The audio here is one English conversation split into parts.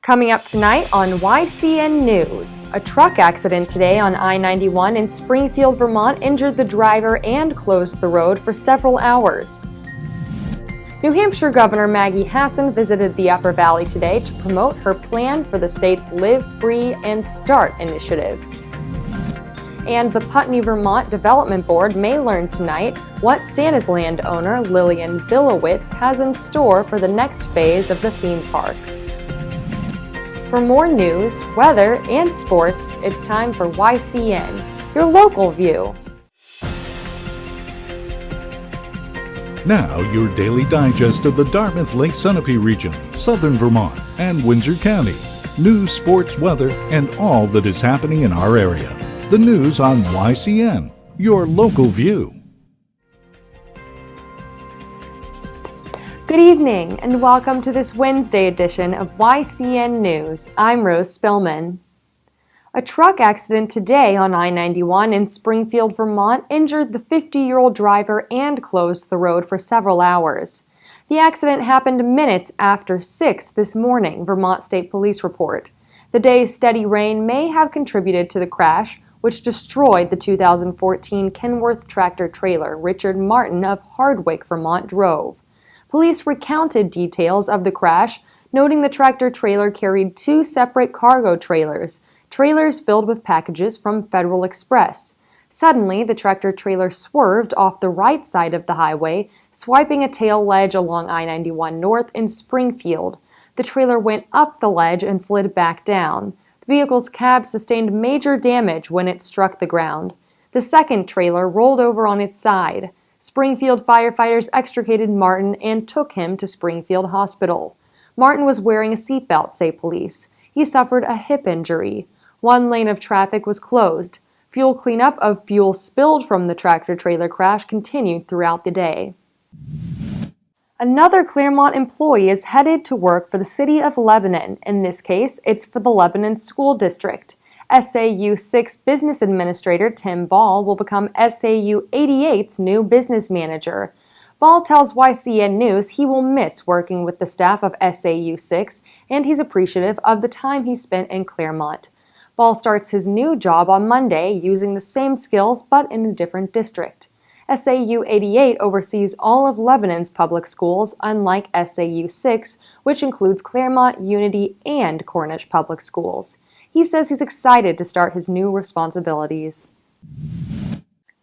Coming up tonight on YCN News, a truck accident today on I-91 in Springfield, Vermont injured the driver and closed the road for several hours. New Hampshire Governor Maggie Hassan visited the Upper Valley today to promote her plan for the state's Live Free and Start initiative. And the Putney, Vermont Development Board may learn tonight what Santa's Land owner Lillian Billowitz has in store for the next phase of the theme park. For more news, weather, and sports, it's time for YCN, your local view. Now, your daily digest of the Dartmouth Lake Sunapee region, southern Vermont, and Windsor County. News, sports, weather, and all that is happening in our area. The news on YCN, your local view. Good evening, and welcome to this Wednesday edition of YCN News. I'm Rose Spillman. A truck accident today on I-91 in Springfield, Vermont injured the 50-year-old driver and closed the road for several hours. The accident happened minutes after 6 this morning, Vermont State Police report. The day's steady rain may have contributed to the crash, which destroyed the 2014 Kenworth tractor-trailer Richard Martin of Hardwick, Vermont drove. Police recounted details of the crash, noting the tractor-trailer carried 2 separate cargo trailers filled with packages from Federal Express. Suddenly, the tractor-trailer swerved off the right side of the highway, swiping a tail ledge along I-91 North in Springfield. The trailer went up the ledge and slid back down. The vehicle's cab sustained major damage when it struck the ground. The second trailer rolled over on its side. Springfield firefighters extricated Martin and took him to Springfield Hospital. Martin was wearing a seatbelt, say police. He suffered a hip injury. One lane of traffic was closed. Fuel cleanup of fuel spilled from the tractor-trailer crash continued throughout the day. Another Claremont employee is headed to work for the City of Lebanon. In this case, it's for the Lebanon School District. SAU 6 Business Administrator Tim Ball will become SAU 88's new business manager. Ball tells YCN News he will miss working with the staff of SAU 6, and he's appreciative of the time he spent in Claremont. Ball starts his new job on Monday using the same skills but in a different district. SAU 88 oversees all of Lebanon's public schools, unlike SAU 6, which includes Claremont, Unity, and Cornish Public Schools. He says he's excited to start his new responsibilities.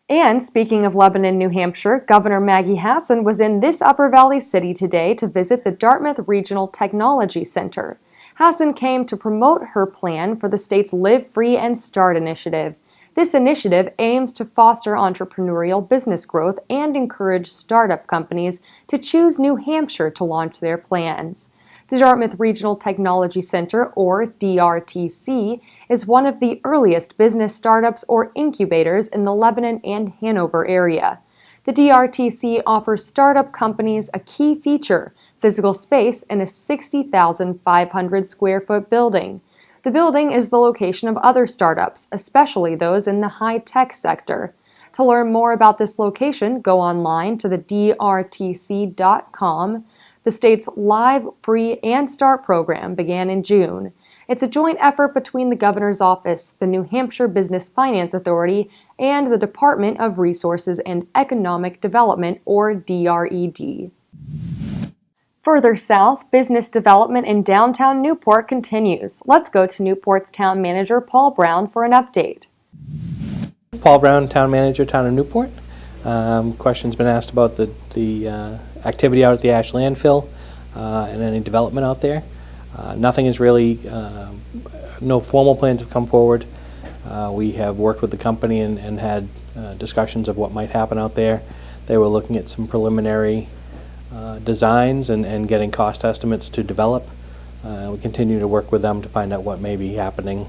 And speaking of Lebanon, New Hampshire, Governor Maggie Hassan was in this Upper Valley city today to visit the Dartmouth Regional Technology Center. Hassan came to promote her plan for the state's Live Free and Start initiative. This initiative aims to foster entrepreneurial business growth and encourage startup companies to choose New Hampshire to launch their plans. The Dartmouth Regional Technology Center, or DRTC, is one of the earliest business startups or incubators in the Lebanon and Hanover area. The DRTC offers startup companies a key feature, physical space in a 60,500 square foot building. The building is the location of other startups, especially those in the high-tech sector. To learn more about this location, go online to the drtc.com. The state's Live, Free, and Start program began in June. It's a joint effort between the Governor's Office, the New Hampshire Business Finance Authority, and the Department of Resources and Economic Development, or DRED. Further south, business development in downtown Newport continues. Let's go to Newport's town manager, Paul Brown, for an update. Paul Brown, town manager, town of Newport. Questions been asked about the activity out at the ash landfill and any development out there. Nothing is really, no formal plans have come forward. We have worked with the company and had discussions of what might happen out there. They were looking at some preliminary designs and getting cost estimates to develop. We continue to work with them to find out what may be happening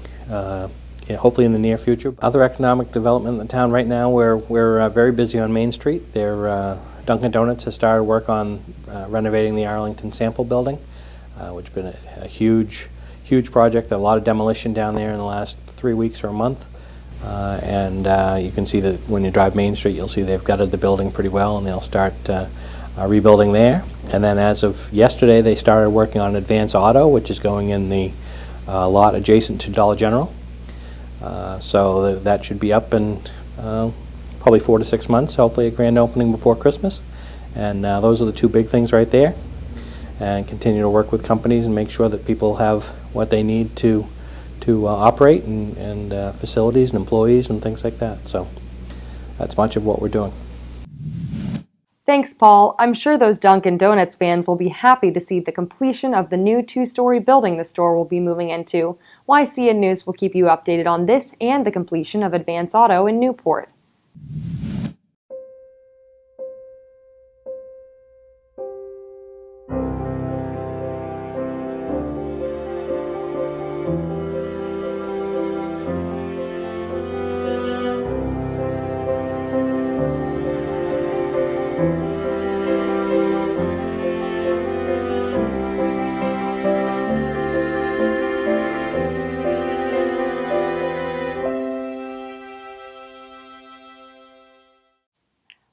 hopefully in the near future. Other economic development in the town right now, we're very busy on Main Street. Dunkin Donuts has started work on renovating the Arlington Sample Building, which has been a huge project. A lot of demolition down there in the last 3 weeks or a month. You can see that when you drive Main Street, you'll see they've gutted the building pretty well, and they'll start rebuilding there. And then as of yesterday, they started working on Advance Auto, which is going in the lot adjacent to Dollar General. So that should be up in probably 4 to 6 months, hopefully a grand opening before Christmas. And those are the two big things right there. And continue to work with companies and make sure that people have what they need to operate, and facilities and employees and things like that. So that's much of what we're doing. Thanks, Paul. I'm sure those Dunkin Donuts fans will be happy to see the completion of the new 2-story building the store will be moving into. YCN News will keep you updated on this and the completion of Advance Auto in Newport.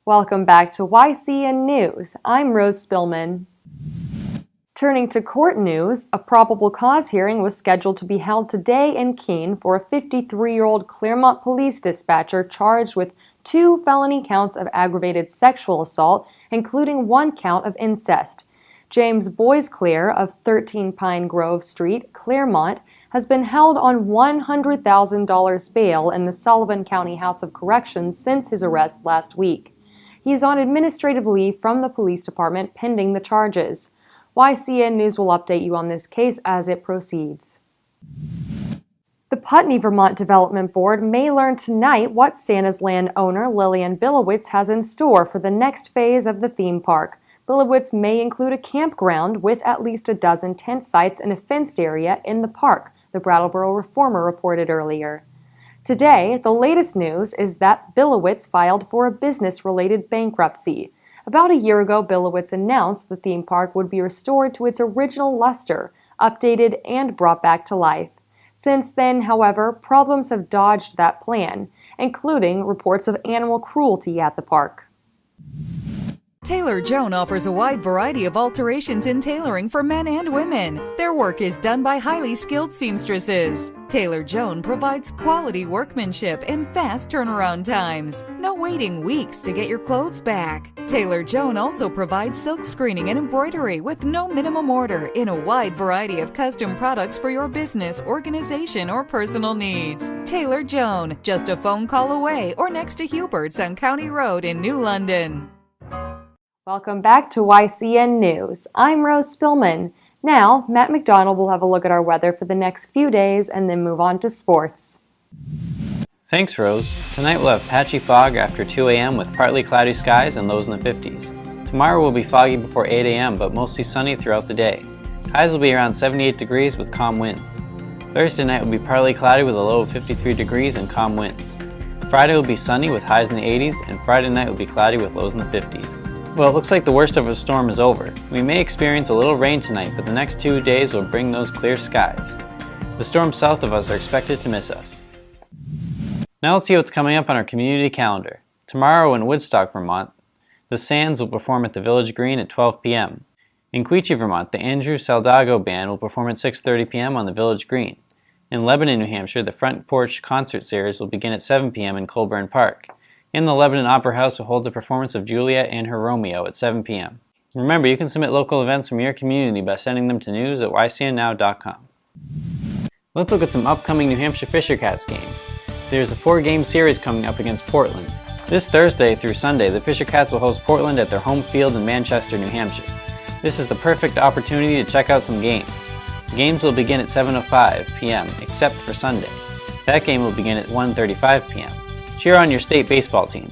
Welcome back to YCN News. I'm Rose Spillman. Turning to court news, a probable cause hearing was scheduled to be held today in Keene for a 53-year-old Claremont police dispatcher charged with 2 felony counts of aggravated sexual assault, including 1 count of incest. James Boisclair of 13 Pine Grove Street, Claremont, has been held on $100,000 bail in the Sullivan County House of Corrections since his arrest last week. He is on administrative leave from the police department pending the charges. YCN News will update you on this case as it proceeds. The Putney, Vermont Development Board may learn tonight what Santa's Land owner Lillian Billowitz has in store for the next phase of the theme park. Billowitz may include a campground with at least a dozen tent sites and a fenced area in the park, the Brattleboro Reformer reported earlier. Today, the latest news is that Billowitz filed for a business-related bankruptcy. About a year ago, Billowitz announced the theme park would be restored to its original luster, updated, and brought back to life. Since then, however, problems have dogged that plan, including reports of animal cruelty at the park. Taylor Joan offers a wide variety of alterations in tailoring for men and women. Their work is done by highly skilled seamstresses. Taylor Joan provides quality workmanship and fast turnaround times. No waiting weeks to get your clothes back. Taylor Joan also provides silk screening and embroidery with no minimum order in a wide variety of custom products for your business, organization, or personal needs. Taylor Joan, just a phone call away or next to Hubert's on County Road in New London. Welcome back to YCN News. I'm Rose Spillman. Now, Matt McDonald will have a look at our weather for the next few days and then move on to sports. Thanks, Rose. Tonight we'll have patchy fog after 2 a.m. with partly cloudy skies and lows in the 50s. Tomorrow will be foggy before 8 a.m. but mostly sunny throughout the day. Highs will be around 78 degrees with calm winds. Thursday night will be partly cloudy with a low of 53 degrees and calm winds. Friday will be sunny with highs in the 80s, and Friday night will be cloudy with lows in the 50s. Well, it looks like the worst of the storm is over. We may experience a little rain tonight, but the next 2 days will bring those clear skies. The storms south of us are expected to miss us. Now let's see what's coming up on our community calendar. Tomorrow in Woodstock, Vermont, the Sands will perform at the Village Green at 12 p.m. In Quechee, Vermont, the Andrew Saldago Band will perform at 6:30 p.m. on the Village Green. In Lebanon, New Hampshire, the Front Porch Concert Series will begin at 7 p.m. in Colburn Park. In the Lebanon Opera House will hold a performance of Juliet and her Romeo at 7 p.m. Remember, you can submit local events from your community by sending them to news@ycnnow.com. Let's look at some upcoming New Hampshire Fisher Cats games. There's a 4-game series coming up against Portland. This Thursday through Sunday, the Fisher Cats will host Portland at their home field in Manchester, New Hampshire. This is the perfect opportunity to check out some games. The games will begin at 7:05 p.m., except for Sunday. That game will begin at 1:35 p.m. Cheer on your state baseball team.